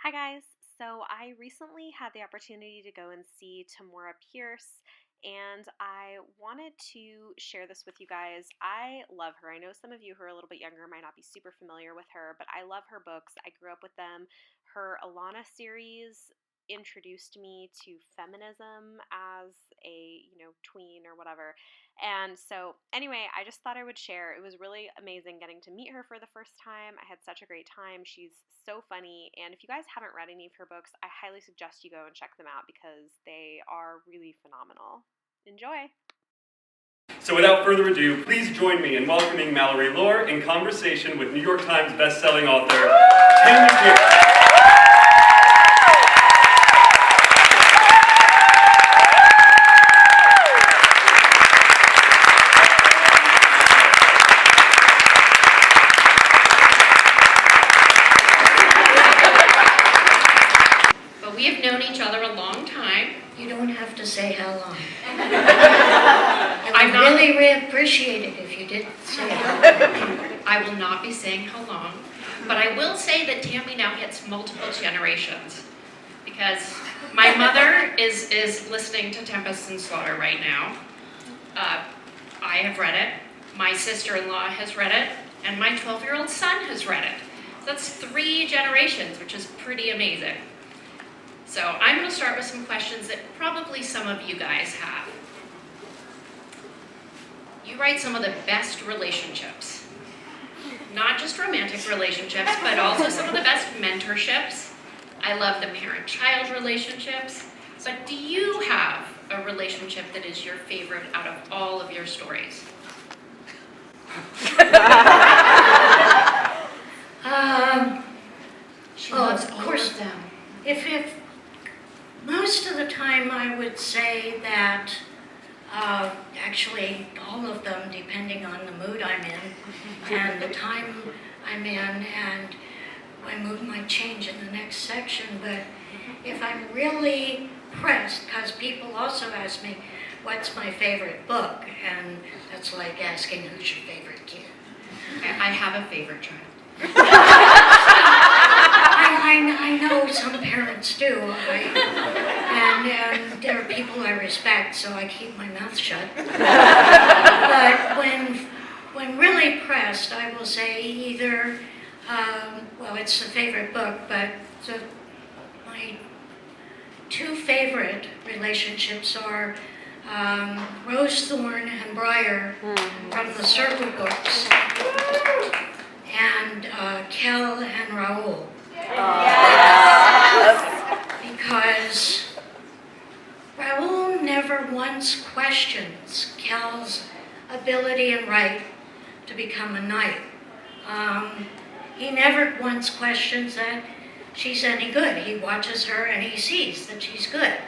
Hi guys. So I recently had the opportunity to go and see Tamora Pierce, and I wanted to share this with you guys. I love her. I know some of you who are a little bit younger might not be super familiar with her, but I love her books. I grew up with them. Her Alanna series introduced me to feminism as a, tween or whatever. And so, anyway, I just thought I would share. It was really amazing getting to meet her for the first time. I had such a great time. She's so funny. And if you guys haven't read any of her books, I highly suggest you go and check them out because they are really phenomenal. Enjoy! So without further ado, please join me in welcoming Mallory Lohr in conversation with New York Times bestselling author Tamora Pierce. We have known each other a long time. You don't have to say how long. I would really appreciate it if you didn't say how long. I will not be saying how long, but I will say that Tammy now hits multiple generations because my mother is listening to Tempests and Slaughter right now. I have read it. My sister-in-law has read it, and my 12-year-old son has read it. So that's 3 generations, which is pretty amazing. So I'm going to start with some questions that probably some of you guys have. You write some of the best relationships. Not just romantic relationships, but also some of the best mentorships. I love the parent-child relationships. But do you have a relationship that is your favorite out of all of your stories? She loves all of them. If most of the time I would say that, actually all of them, depending on the mood I'm in and the time I'm in, and my mood might change in the next section, but if I'm really pressed, because people also ask me, what's my favorite book? And that's like asking, who's your favorite kid? I have a favorite child. I know some parents do, and there are people I respect, so I keep my mouth shut. But when really pressed, I will say either, it's a favorite book, but my 2 favorite relationships are Rose, Thorn, and Briar from the Circle books, and Kel and Raoul. Because Raoul never once questions Kel's ability and right to become a knight. He never once questions that she's any good. He watches her and he sees that she's good.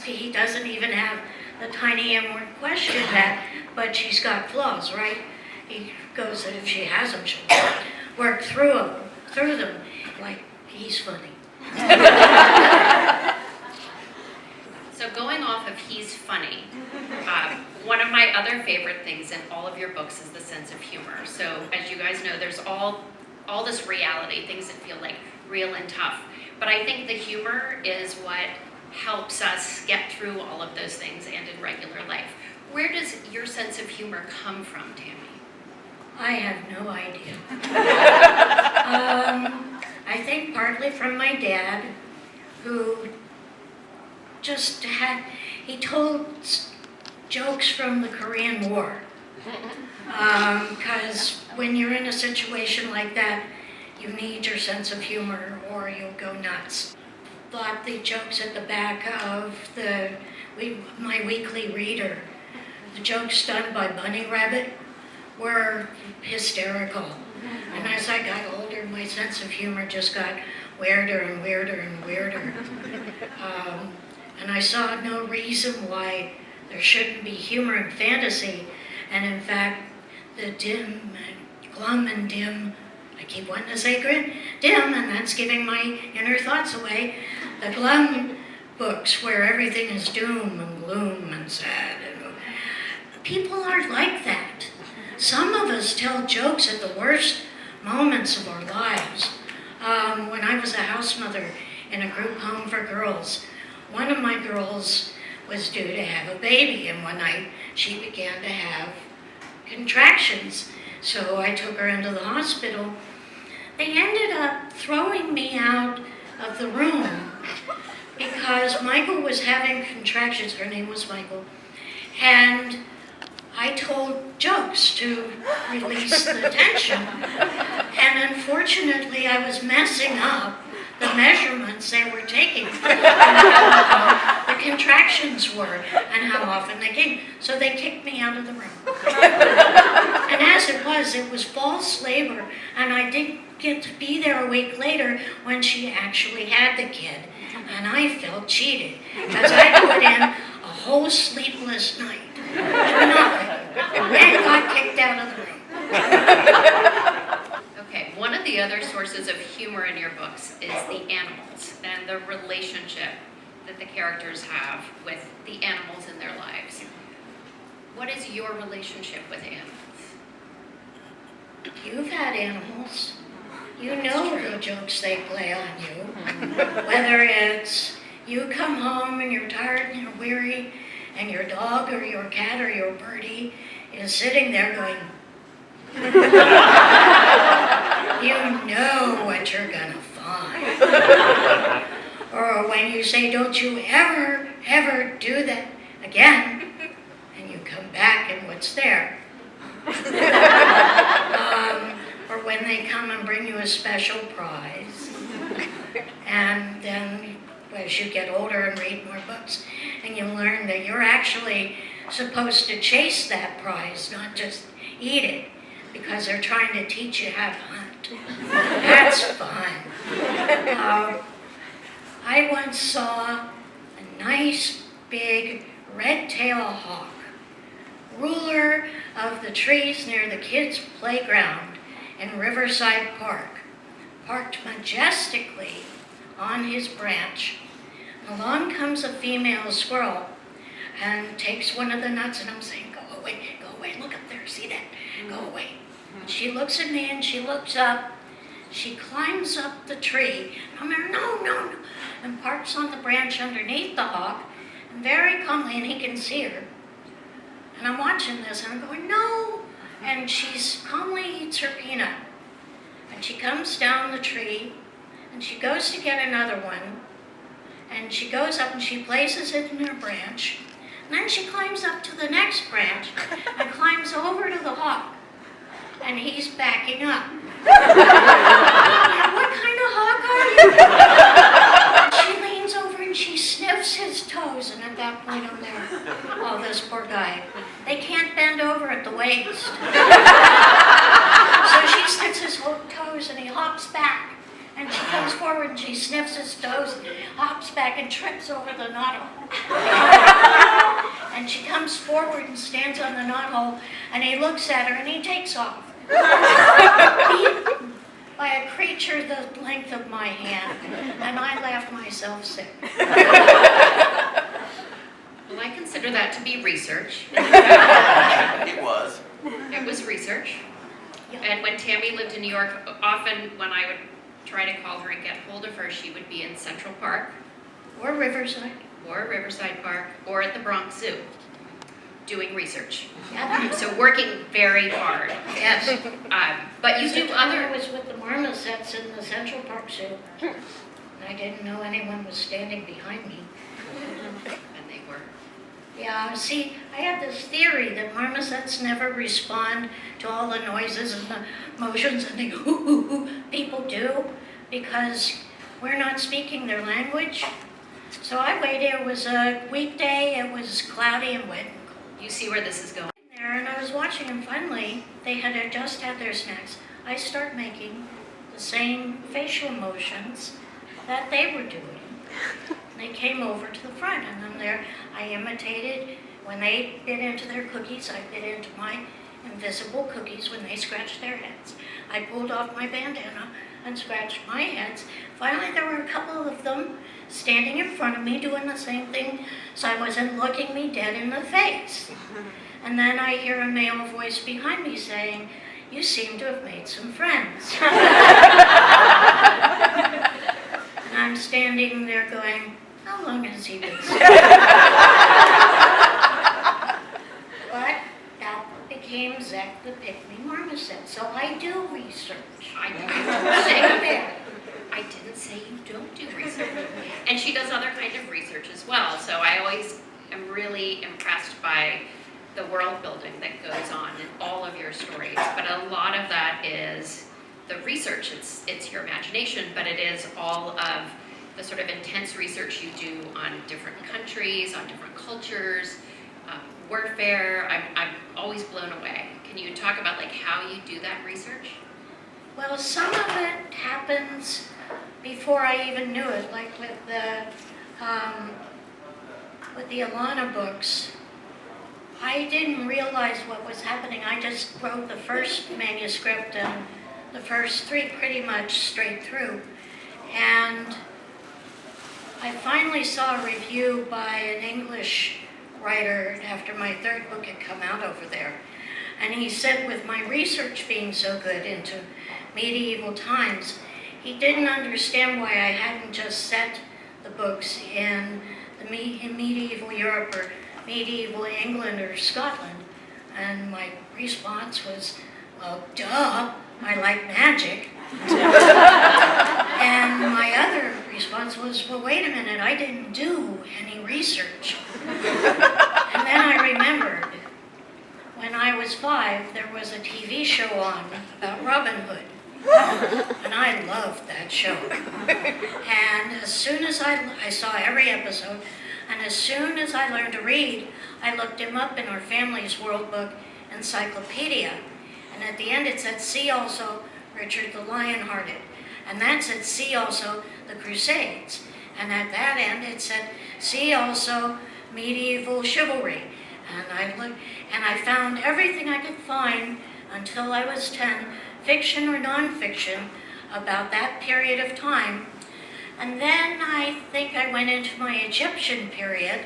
He doesn't even have the tiny inward question that, but she's got flaws, right? He goes that if she has them, she'll work through them, like he's funny. So going off of he's funny, one of my other favorite things in all of your books is the sense of humor. So as you guys know, there's all this reality, things that feel like real and tough. But I think the humor is what helps us get through all of those things and in regular life. Where does your sense of humor come from, Tammy? I have no idea. I think partly from my dad, who just he told jokes from the Korean War. Because when you're in a situation like that, you need your sense of humor or you'll go nuts. Thought the jokes at the back of my weekly reader, the jokes done by Bunny Rabbit, were hysterical. And as I got older, my sense of humor just got weirder and weirder and weirder. And I saw no reason why there shouldn't be humor in fantasy. And in fact, the dim, glum and dim, I keep wanting to say dim, and that's giving my inner thoughts away. The glum books where everything is doom and gloom and sad. People aren't like that. Some of us tell jokes at the worst moments of our lives. When I house mother in a group home for girls. One of my girls was due to have a baby, and one night she began to have contractions. So I took her into the hospital. They ended up throwing me out of the room because Michael was having contractions. Her name was Michael. And I told jokes to release the tension. And unfortunately, I was messing up the measurements they were taking, and how the contractions were, and how often they came. So they kicked me out of the room. And as it was false labor, and I didn't get to be there a week later when she actually had the kid. And I felt cheated, because I put in a whole sleepless night for nothing, and got kicked out of the room. Okay, one of the other sources of humor in your books is the animals and the relationship that the characters have with the animals in their lives. What is your relationship with animals? You've had animals. You know the jokes they play on you. Whether it's you come home and you're tired and you're weary, and your dog or your cat or your birdie is sitting there going, you know what you're gonna find. Or when you say, don't you ever, ever do that again, and you come back and what's there? Or when they come and bring you a special prize, and then as you get older and read more books, and you learn that you're actually supposed to chase that prize, not just eat it, because they're trying to teach you how to hunt. That's fun. I once saw a nice big red-tailed hawk, ruler of the trees near the kids' playground in Riverside Park, parked majestically on his branch. And along comes a female squirrel and takes one of the nuts, and I'm saying, go away, look up there, see that, go away. She looks at me and she looks up, she climbs up the tree, I'm there, no, and parks on the branch underneath the hawk, and very calmly, and he can see her. And I'm watching this, and I'm going, no, and she calmly eats her peanut. And she comes down the tree, and she goes to get another one, and she goes up and she places it in her branch, and then she climbs up to the next branch and climbs over to the hawk, and he's backing up. What kind of hawk are you? She leans over and she sniffs his toes, and at that point I'm there, oh, this poor guy. They can't bend over at the waist. So she sniffs his toes and he hops back. And she comes forward and she sniffs his toes, hops back and trips over the knothole. And she comes forward and stands on the knothole, and he looks at her and he takes off. Beaten by a creature the length of my hand, and I laughed myself sick. Well, I consider that to be research. It was. It was research. Yeah. And when Tammy lived in New York, often when I would try to call her and get hold of her, she would be in Central Park, Or Riverside. or Riverside Park, or at the Bronx Zoo, doing research. Yeah. So working very hard. Yes. But you do I other... was with the marmosets in the Central Park Zoo. And I didn't know anyone was standing behind me. And they were. Yeah, see, I had this theory that marmosets never respond to all the noises and the motions and the ooh, people do, because we're not speaking their language. So I waited, it was a weekday, it was cloudy and wet and cold. You see where this is going. There, and I was watching, and finally, they had just had their snacks. I start making the same facial motions that they were doing. They came over to the front, and then there, I imitated, when they bit into their cookies, I bit into my invisible cookies when they scratched their heads. I pulled off my bandana and scratched my heads. Finally, there were a couple of them standing in front of me doing the same thing, so I wasn't looking me dead in the face. And then I hear a male voice behind me saying, "You seem to have made some friends." How long has he been sick? But that became Zek the Pygmy Marmoset. So I do research. I didn't say that. I didn't say you don't do research. And she does other kind of research as well. So I always am really impressed by the world building that goes on in all of your stories. But a lot of that is the research. It's your imagination, but it is all of the sort of intense research you do on different countries, on different cultures, warfare. I'm always blown away. Can you talk about like how you do that research? Well, some of it happens before I even knew it, like with the Alanna books. I didn't realize what was happening. I just wrote the first manuscript and the first 3 pretty much straight through. And I finally saw a review by an English writer after my 3rd book had come out over there. And he said with my research being so good into medieval times, he didn't understand why I hadn't just set the books in medieval Europe or medieval England or Scotland. And my response was, well, duh, I like magic. And my other response was, well, wait a minute, I didn't do any research. And then I remembered, when I was 5, there was a TV show on about Robin Hood. And I loved that show. And as soon as I saw every episode, and as soon as I learned to read, I looked him up in our family's World Book Encyclopedia. And at the end it said, see also Richard the Lionhearted. And that said, see also the Crusades. And at that end it said, see also medieval chivalry. And I looked, and I found everything I could find until I was 10, fiction or nonfiction, about that period of time. And then I think I went into my Egyptian period,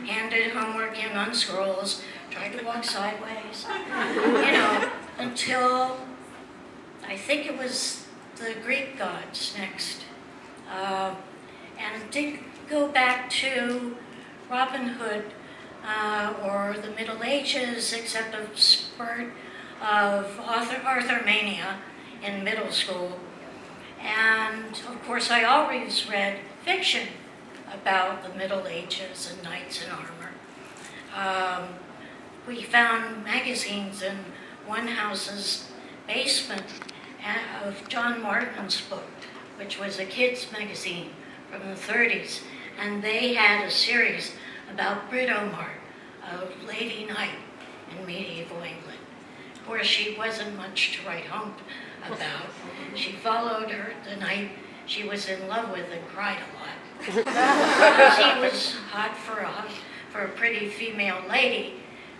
handed homework in on scrolls, tried to walk sideways, until I think it was the Greek gods next. And did go back to Robin Hood or the Middle Ages, except a spurt of Arthur Mania in middle school. And of course I always read fiction about the Middle Ages and knights in armor. We found magazines in one house's basement of John Martin's book, which was a kids magazine from the 30s, and they had a series about Britomart, a lady knight in medieval England. Of course, she wasn't much to write home about. She followed the knight she was in love with and cried a lot. She was hot for a pretty female lady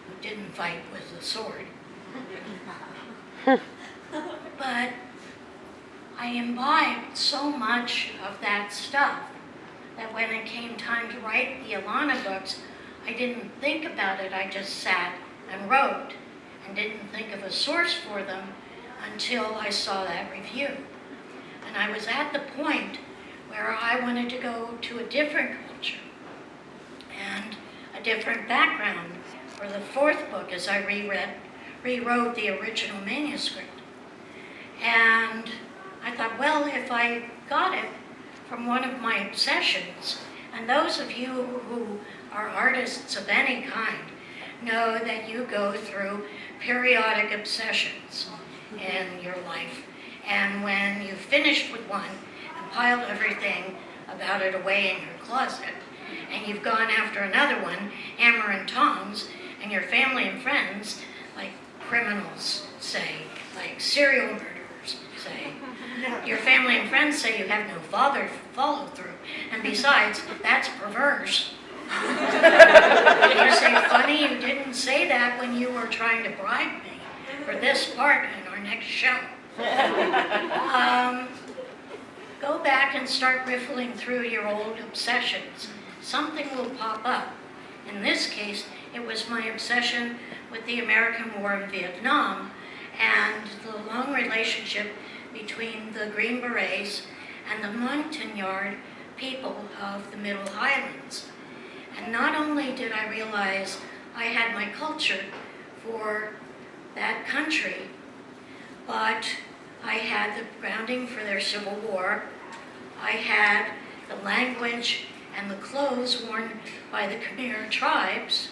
who didn't fight with a sword. But I imbibed so much of that stuff that when it came time to write the Alanna books, I didn't think about it. I just sat and wrote and didn't think of a source for them until I saw that review. And I was at the point where I wanted to go to a different culture and a different background for the 4th book as I rewrote the original manuscript. And I thought, well, if I got it from one of my obsessions, and those of you who are artists of any kind know that you go through periodic obsessions in your life. And when you've finished with one and piled everything about it away in your closet, and you've gone after another one, hammer and tongs, and your family and friends, like criminals say, like serial murderers say, your family and friends say you have no follow through, and besides, that's perverse. And you say, funny, you didn't say that when you were trying to bribe me for this part in our next show. Go back and start riffling through your old obsessions. Something will pop up. In this case, it was my obsession with the American War in Vietnam and the long relationship between the Green Berets and the Montagnard people of the Middle Highlands. And not only did I realize I had my culture for that country, but I had the grounding for their Civil War. I had the language and the clothes worn by the Khmer tribes.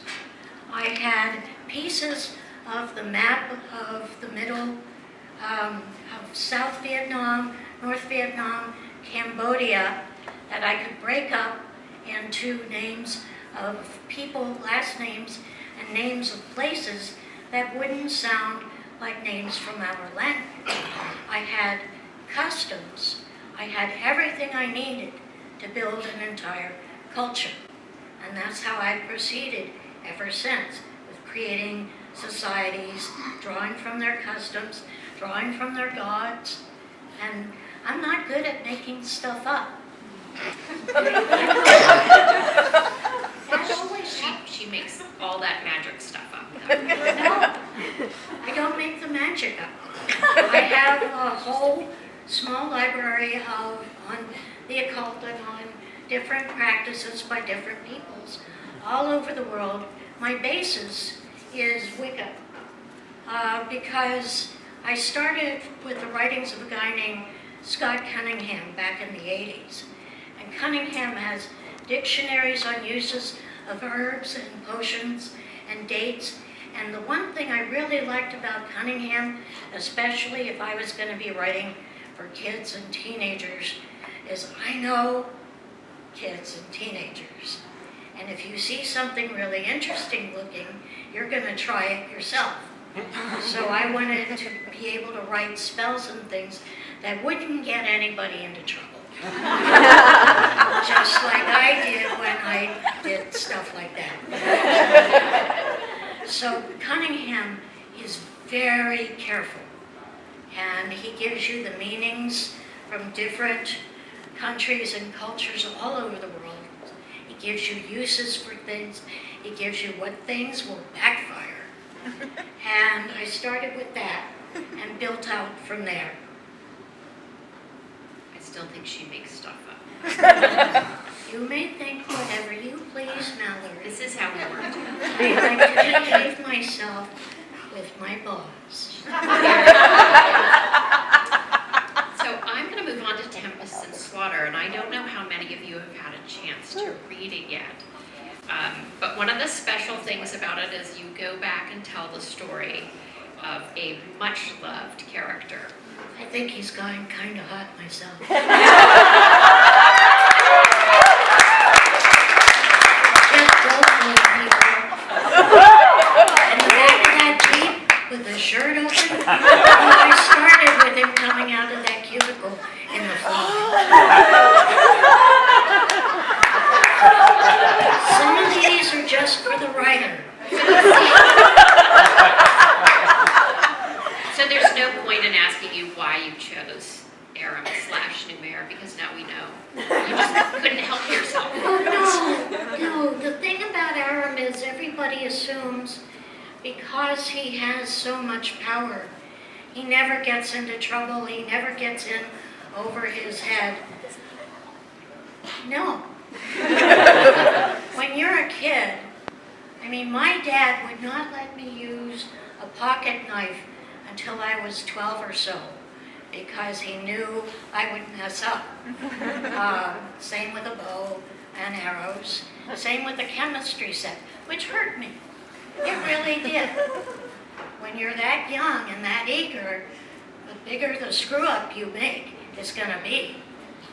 I had pieces of the map of the middle, of South Vietnam, North Vietnam, Cambodia, that I could break up into names of people, last names, and names of places that wouldn't sound like names from our language. I had customs. I had everything I needed to build an entire culture. And that's how I proceeded ever since, with creating societies, drawing from their customs, drawing from their gods. And I'm not good at making stuff up. She makes all that magic stuff up. No, I don't make the magic up. I have a whole small library on the occult and on different practices by different peoples all over the world. My basis is Wicca, because I started with the writings of a guy named Scott Cunningham back in the 80s. And Cunningham has dictionaries on uses of herbs and potions and dates. And the one thing I really liked about Cunningham, especially if I was going to be writing for kids and teenagers, is I know kids and teenagers. And if you see something really interesting looking, you're going to try it yourself. So I wanted to be able to write spells and things that wouldn't get anybody into trouble. Just like I did when I did stuff like that. So Cunningham is very careful, and he gives you the meanings from different countries and cultures all over the world. He gives you uses for things. He gives you what things will backfire. And I started with that and built out from there. I still think she makes stuff up. You may think whatever you please, Mallory. This is how we work. I like to behave myself with my boss. So I'm going to move on to Tempests and Slaughter, and I don't know how many of you have had a chance to read it yet. But one of the special things about it is you go back and tell the story of a much-loved character. I think he's going kind of hot myself. Just go for it, people. In the back of that Jeep with the shirt open, I started with him coming out of that cubicle in the fall. Some of these are just for the writer. So there's no point in asking you why you chose Aram/Numer, because now we know. You just couldn't help yourself. No, the thing about Aram is everybody assumes because he has so much power, he never gets into trouble, he never gets in over his head. No. When you're a kid, I mean, my dad would not let me use a pocket knife until I was 12 or so, because he knew I would mess up. Same with a bow and arrows. Same with the chemistry set, which hurt me. It really did. When you're that young and that eager, the bigger the screw up you make is going to be.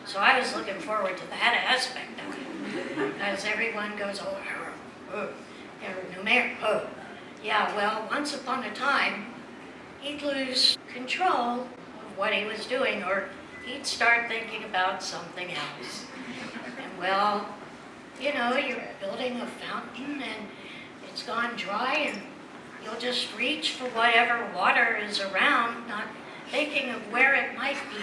So I was looking forward to that aspect of it, because everyone goes, oh, Numer, oh. Yeah, well, once upon a time, he'd lose control of what he was doing, or he'd start thinking about something else. And well, you know, you're building a fountain and it's gone dry, and you'll just reach for whatever water is around, not thinking of where it might be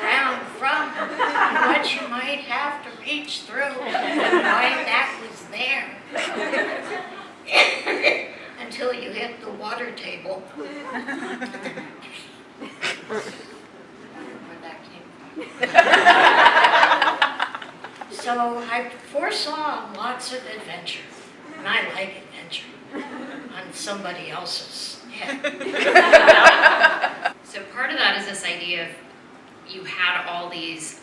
around from, and what you might have to reach through, and why that was there. Until you hit the water table. Where that came from. So I foresaw lots of adventure, and I like adventure on somebody else's head. So part of that is this idea of you had all these,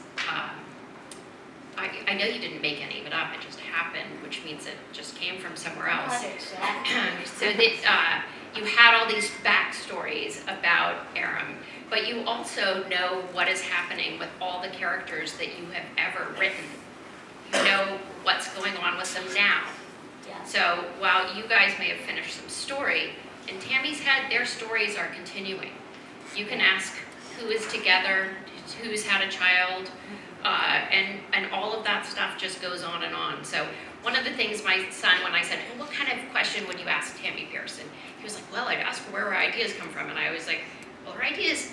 I know you didn't make any of it up, it just happened, which means it just came from somewhere else. Not exactly. So that you had all these backstories about Aram, but you also know what is happening with all the characters that you have ever written. You know what's going on with them now. Yeah. So while you guys may have finished some story, in Tammy's head, their stories are continuing. You can ask who is together, who's had a child, and all of that stuff just goes on and on. So one of the things my son, when I said, well, what kind of question would you ask Tammy Pierce? And he was like, well, I'd ask her where her ideas come from. And I was like, well, her ideas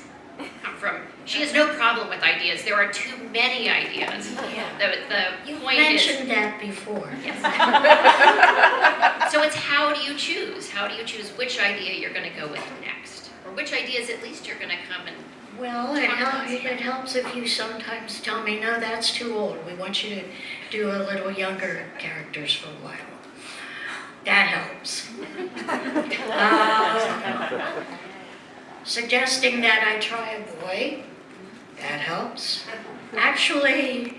come from, she has no problem with ideas. There are too many ideas. Yeah. The You point mentioned that before. Yes. So it's how do you choose? How do you choose which idea you're going to go with next? Or which ideas at least you're going to come and Well, it helps if you sometimes tell me, no, that's too old. We want you to do a little younger characters for a while. That helps. Suggesting that I try a boy, that helps. Actually,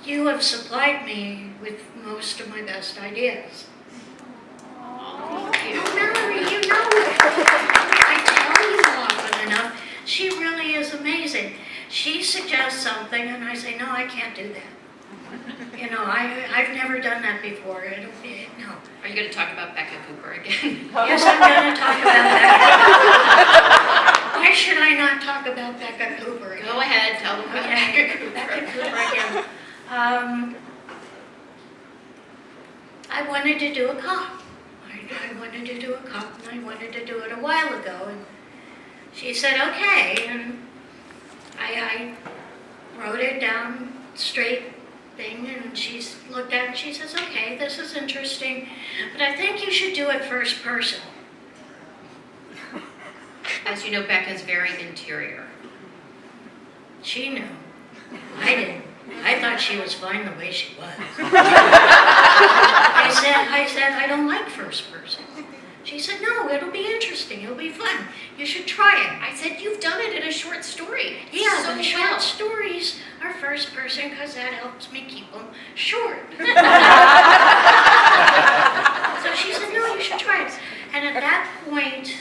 you have supplied me with most of my best ideas. thank you. Mallory, you know it. I tell you often enough, she really is amazing. She suggests something and I say, no, I can't do that. You know, I've never done that before. No. Are you going to talk about Becca Cooper again? Yes, I'm going to talk about Becca. Why should I not talk about Becca Cooper again? Go ahead, tell them about Okay, Becca Cooper. Becca Cooper again. I wanted to do a cop. I wanted to do a cop, and I wanted to do it a while ago. And she said, okay, and I wrote it down straight thing, and she looked at it and she says, okay, this is interesting, but I think you should do it first person. As you know, Becca's very interior. She knew. I didn't. I thought she was fine the way she was. I said, I don't like first person. She said, no, it'll be interesting. It'll be fun. You should try it. I said, you've done it in a short story. Yeah, so the short well. stories are first person because that helps me keep them short. So she said, no, you should try it. And at that point,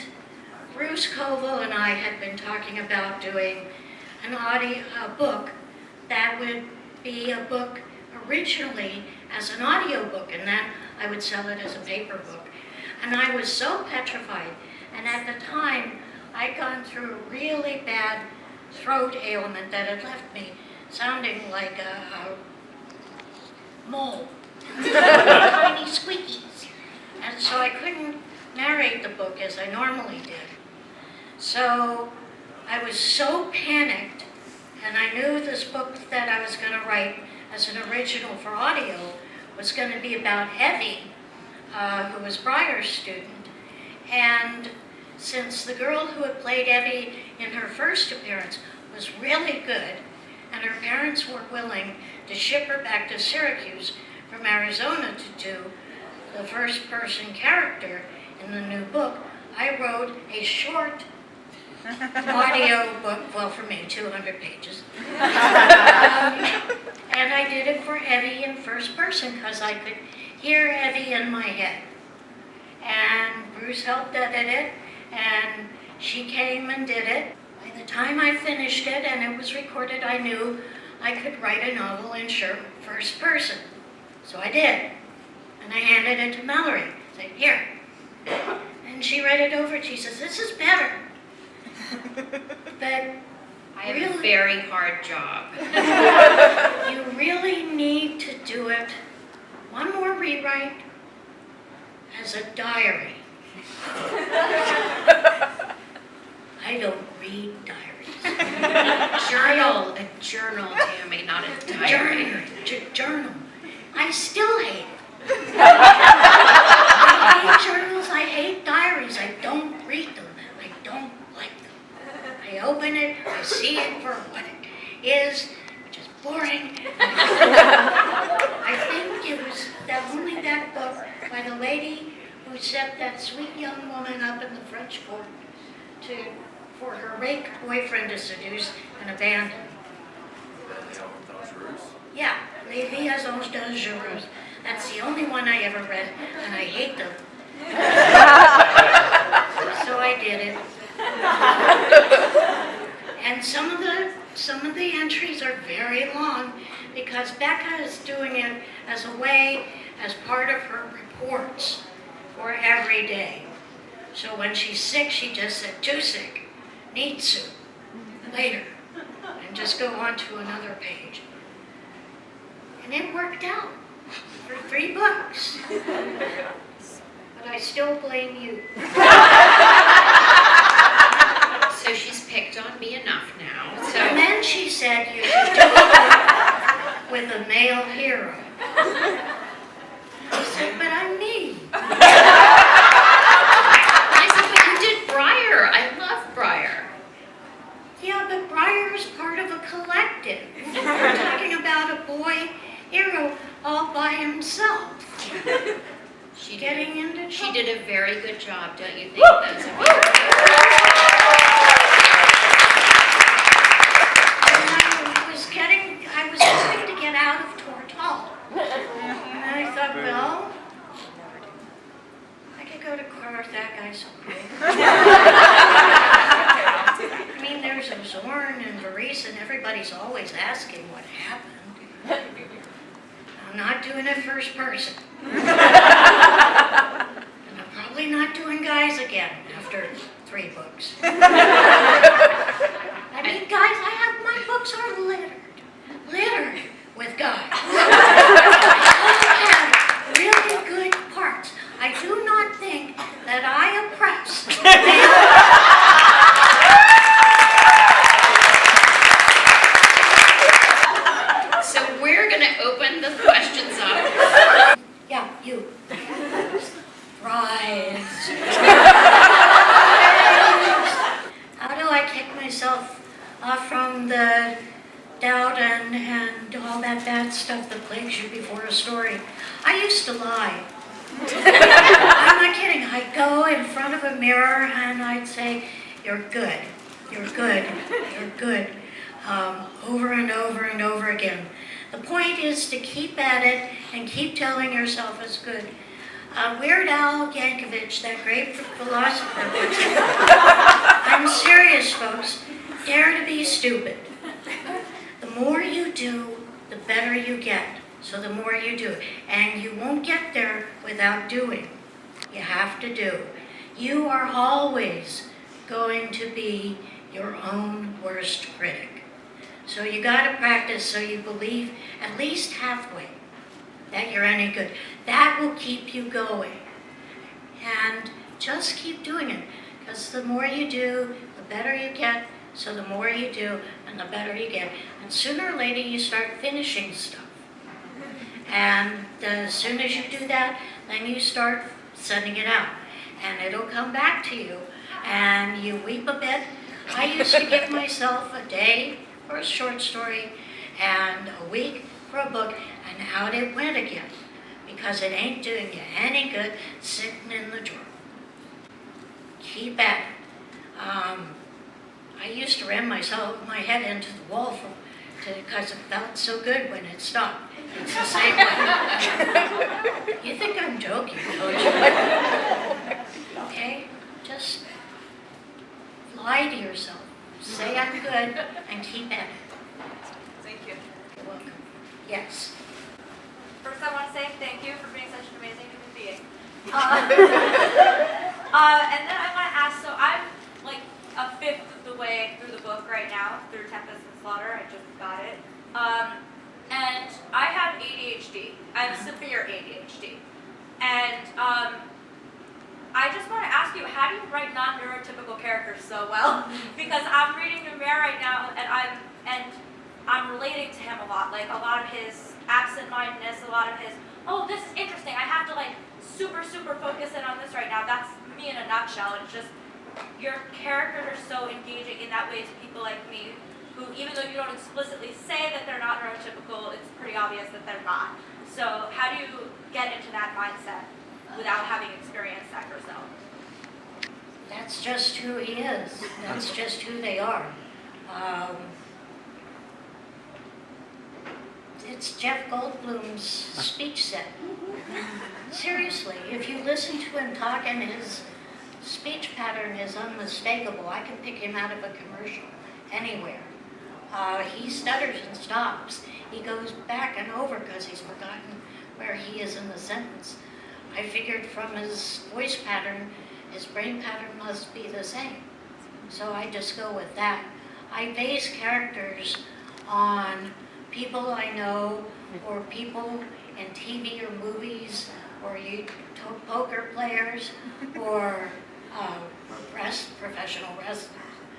Bruce Koval and I had been talking about doing a book that would be a book originally as an audio book, and then I would sell it as a paper book. And I was so petrified. And at the time, I'd gone through a really bad throat ailment that had left me sounding like a mole. Tiny squeakies. And so I couldn't narrate the book as I normally did. So I was so panicked, and I knew this book that I was going to write as an original for audio was going to be about Evie, who was Breyer's student. And since the girl who had played Evie in her first appearance was really good, and her parents were willing to ship her back to Syracuse from Arizona to do the first person character in the new book, I wrote a short audio book, well for me, 200 pages. And I did it for Evie in first person because I could hear Evie in my head. And Bruce helped edit it, and she came and did it. By the time I finished it and it was recorded, I knew I could write a novel in first person. So I did. And I handed it to Mallory. I said, here. And she read it over and she says, this is better. But I have really, a very hard job. you really need to do it, one more rewrite, as a diary. I don't read diaries. A journal, Tammy, not a diary. Journal. I still hate it. I hate journals, I hate diaries. I don't read them. I don't like them. I open it, I see it for what it is, which is boring. I think it was only that book by the lady who set that sweet young woman up in the French court for her raped boyfriend to seduce and abandon. Yeah, Les Liaisons Dangereuses. That's the only one I ever read, and I hate them. So I did it. And some of the entries are very long because Becca is doing it as part of her reports for every day. So when she's sick, she just said, too sick, need soup, later, and just go on to another page. And it worked out for 3 books. But I still blame you. So she's picked on me enough now. So And then she said you should do it with a male hero. I said, but I'm me. I said, but you did Briar. I love Briar. Yeah, but Briar is part of a collective. We're talking about a boy hero all by himself. She Getting did, into she trouble. did a very good job, don't you think? That's I was hoping to get out of Tortal. And I thought, well, I could go to court with that guy someday. I mean, there's Zorn and Varese, and everybody's always asking what happened. I'm not doing it first person. And I'm probably not doing guys again after 3 books. I mean, guys, my books are littered with guys. All have really good parts. I do not think that I oppress men. So we're going to open the questions up. Yeah, you. Rise. How do I kick myself off from the doubt and all that bad stuff that plagues you before a story? I used to lie. I'm not kidding. I'd go in front of a mirror and I'd say, you're good, you're good, you're good, over and over and over again. The point is to keep at it and keep telling yourself it's good. Weird Al Yankovic, that great philosopher, once said, I'm serious, folks. Dare to be stupid. The more you do, the better you get. So the more you do. And you won't get there without doing. You have to do. You are always going to be your own worst critic. So you got to practice so you believe at least halfway that you're any good. That will keep you going. And just keep doing it. Because the more you do, the better you get. So the more you do, and the better you get. And sooner or later, you start finishing stuff. And as soon as you do that, then you start sending it out. And it'll come back to you. And you weep a bit. I used to give myself a day for a short story and a week for a book, and out it went again. Because it ain't doing you any good sitting in the drawer. Keep at it. I used to ram my head into the wall because it felt so good when it stopped. It's the same way. You think I'm joking, don't you? Okay? Just lie to yourself. Say I'm good and keep at it. Thank you. You're welcome. Yes. First, I want to say thank you for being such an amazing human being. And then I want to ask, so I'm like a fifth of the way through the book right now, through Tempests and Slaughter. I just got it. And I have ADHD. I have severe ADHD. And I just want to ask you, how do you write non-neurotypical characters so well? Because I'm reading Lumiere right now, and I'm relating to him a lot. Like a lot of his absent-mindedness, a lot of his, oh, this is interesting. I have to like super focus in on this right now. That's me in a nutshell. It's just your characters are so engaging in that way to people like me, who even though you don't explicitly say that they're not neurotypical, pretty obvious that they're not. So how do you get into that mindset without having experienced that yourself? That's just who he is. That's just who they are. It's Jeff Goldblum's speech set. Seriously, if you listen to him talk and his speech pattern is unmistakable, I can pick him out of a commercial anywhere. He stutters and stops. He goes back and over because he's forgotten where he is in the sentence. I figured from his voice pattern, his brain pattern must be the same. So I just go with that. I base characters on people I know, or people in TV or movies, or poker players, or professional wrestlers,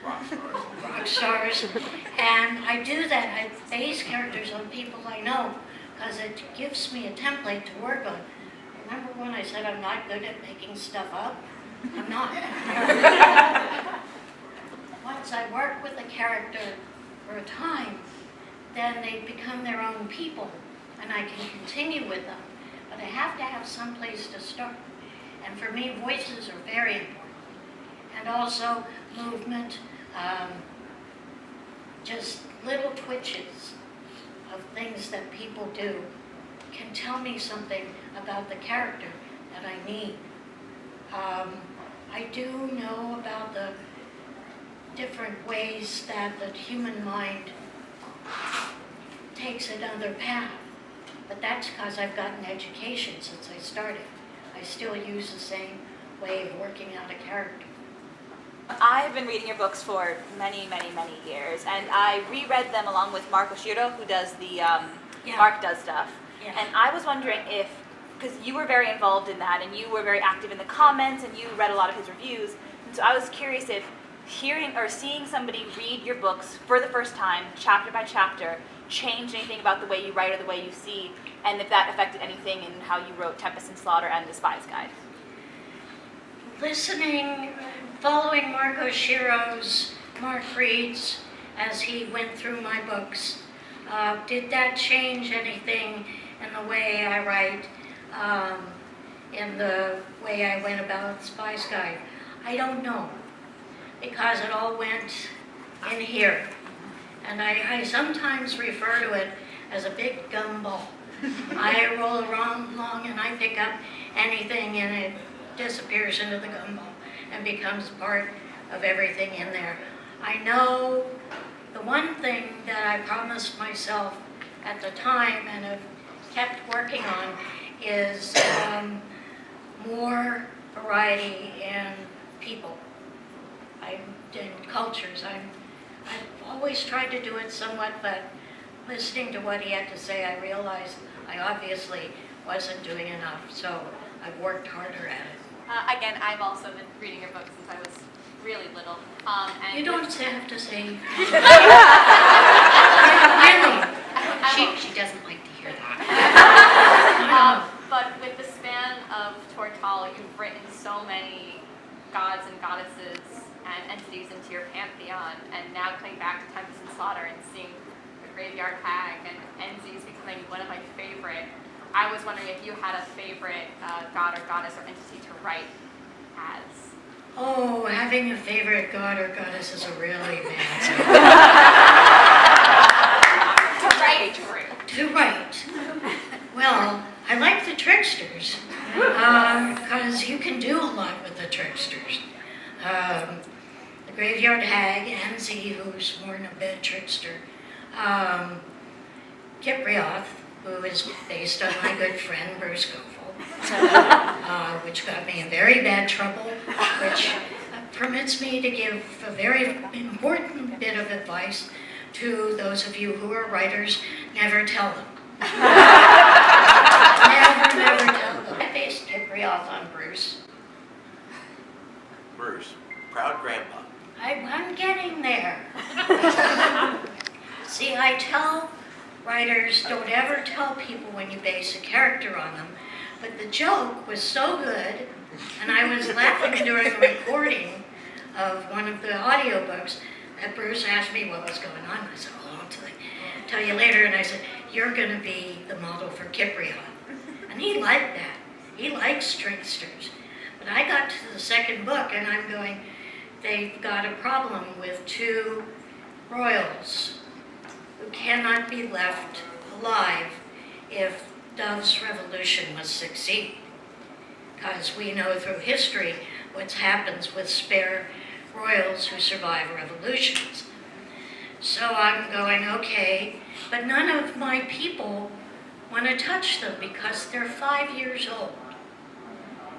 rock stars. And I do that. I base characters on people I know because it gives me a template to work on. Remember when I said I'm not good at making stuff up? I'm not. Once I work with a character for a time, then they become their own people, and I can continue with them. But I have to have some place to start. And for me, voices are very important. And also movement, just little twitches of things that people do can tell me something about the character that I need. I do know about the different ways that the human mind takes another path, but that's because I've gotten education since I started. I still use the same way of working out a character. I've been reading your books for many, many, many years, and I reread them along with Mark Oshiro, who does the Mark Does stuff. Yeah. And I was wondering if, because you were very involved in that, and you were very active in the comments, and you read a lot of his reviews, and so I was curious if hearing or seeing somebody read your books for the first time, chapter by chapter, changed anything about the way you write or the way you see, and if that affected anything in how you wrote Tempests and Slaughter and The Spy's Guide. Listening, following Mark Oshiro's, Mark Reed's, as he went through my books, did that change anything in the way I write, in the way I went about The Spy's Guide? I don't know, because it all went in here. And I sometimes refer to it as a big gumball. I roll around along and I pick up anything and it disappears into the gumball and becomes part of everything in there. I know the one thing that I promised myself at the time and have kept working on is more variety in people, in cultures. I've always tried to do it somewhat, but listening to what he had to say, I realized I obviously wasn't doing enough, so I've worked harder at it. Again, I've also been reading your books since I was really little. And You don't have to say. Really? She doesn't like to hear that. But with the span of Tortal, you've written so many gods and goddesses and entities into your pantheon, and now coming back to Tempests and Slaughter and seeing the Graveyard Hag and Enzi's becoming one of my favorite. I was wondering if you had a favorite god or goddess or entity to write as. Oh, having a favorite god or goddess is a really bad to write. Well, I like the tricksters, because you can do a lot with the tricksters. The Graveyard Hag, Enzi, who's more than a bit trickster. Kiprioth, who is based on my good friend Bruce Goffel, which got me in very bad trouble, which permits me to give a very important bit of advice to those of you who are writers. Never tell them. Never tell them. I based Kiprioth on Bruce. Bruce, proud grandpa. I'm getting there. See, I tell writers, don't ever tell people when you base a character on them. But the joke was so good, and I was laughing during a recording of one of the audiobooks, that Bruce asked me what was going on. I said, oh, I'll tell you later. And I said, you're going to be the model for Cypriot. And he liked that. He likes tricksters. But I got to the second book and I'm going, they've got a problem with two royals who cannot be left alive if Dove's revolution must succeed. Because we know through history what happens with spare royals who survive revolutions. So I'm going, okay, but none of my people want to touch them because they're 5 years old.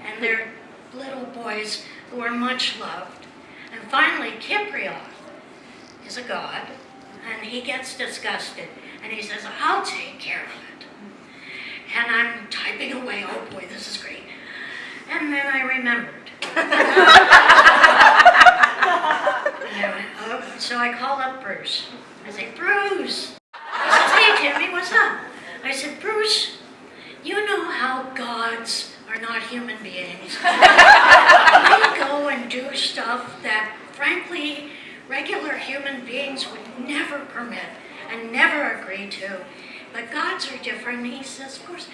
And they're little boys who are much loved. And finally, Cypriot is a god, and he gets disgusted, and he says, I'll take care of it. And I'm typing away, oh boy, this is great. And then I remembered. And I went, oh. So I call up Bruce. I say, Bruce. He says, hey, Tammy, what's up? I said, Bruce, you know how gods are not human beings. They go and do stuff that, frankly, regular human beings would never permit and never agree to. But gods are different. He says, of course,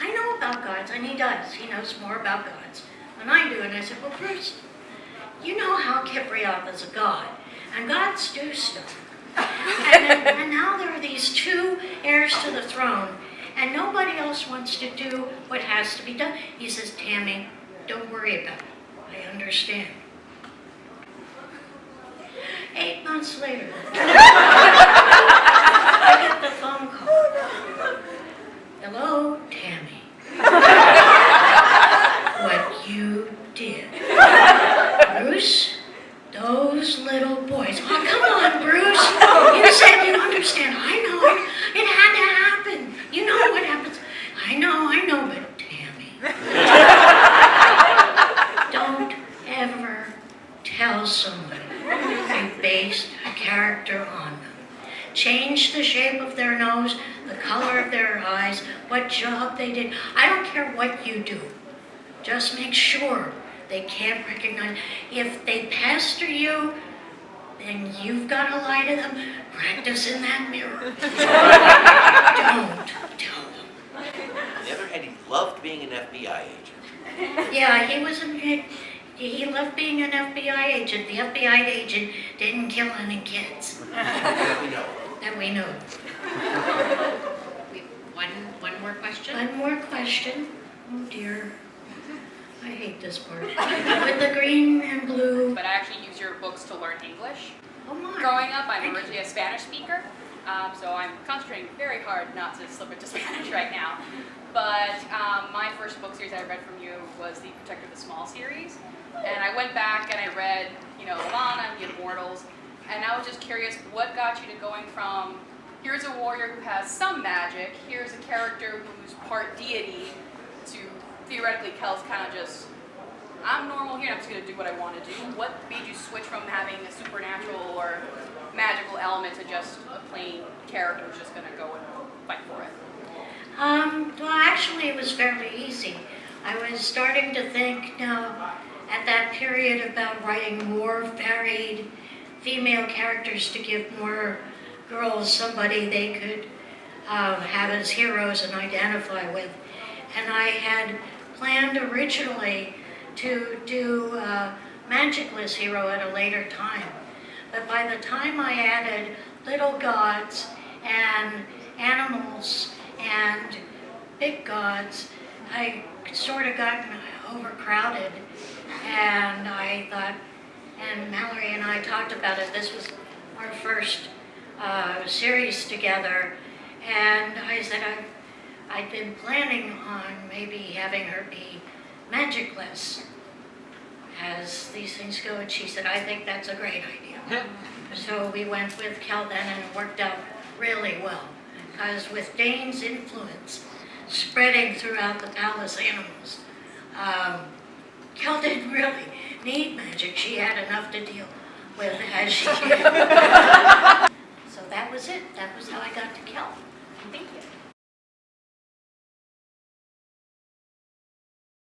I know about gods, and he does. He knows more about gods than I do. And I said, well, Bruce, you know how Cypriot is a god, and gods do stuff. And now there are these two heirs to the throne, and nobody else wants to do what has to be done. He says, Tammy, don't worry about it. I understand. 8 months later, I get the phone call. Hello, Tammy. What you did. Bruce, those little boys. Oh, come on, Bruce. You said you understand. I know. It had to happen. You know what happens. I know, but Tammy. Don't ever tell somebody you based a character on them. Change the shape of their nose, the color of their eyes, what job they did. I don't care what you do. Just make sure they can't recognize. If they pester you, then you've got to lie to them. Practice in that mirror. Don't tell them. On the other hand, he loved being an FBI agent. Yeah, he loved being an FBI agent. The FBI agent didn't kill any kids. That we know. That we know. One more question. One more question. Oh dear. I hate this part. With the green and blue. But I actually use your books to learn English. Oh my. Growing up, I'm Thank originally a Spanish speaker, so I'm concentrating very hard not to slip into Spanish right now. But my first book series I read from you was the Protector of the Small series. And I went back and I read, Alanna and the Immortals, and I was just curious, what got you to going from, here's a warrior who has some magic, here's a character who's part deity, to theoretically Kel's kind of just, I'm normal here, I'm just going to do what I want to do. What made you switch from having a supernatural or magical element to just a plain character who's just going to go and fight for it? Well, actually, it was fairly easy. I was starting to think now, at that period, about writing more varied female characters to give more girls somebody they could have as heroes and identify with. And I had planned originally to do a magicless hero at a later time. But by the time I added little gods and animals and big gods, I sort of got overcrowded. And I thought, and Mallory and I talked about it, this was our first series together, and I said I'd been planning on maybe having her be magicless as these things go, and she said, I think that's a great idea. So we went with Kel then, and it worked out really well, because with Dane's influence spreading throughout the palace animals, Kel didn't really need magic. She had enough to deal with as she did. So that was it. That was how I got to Kel. Thank you.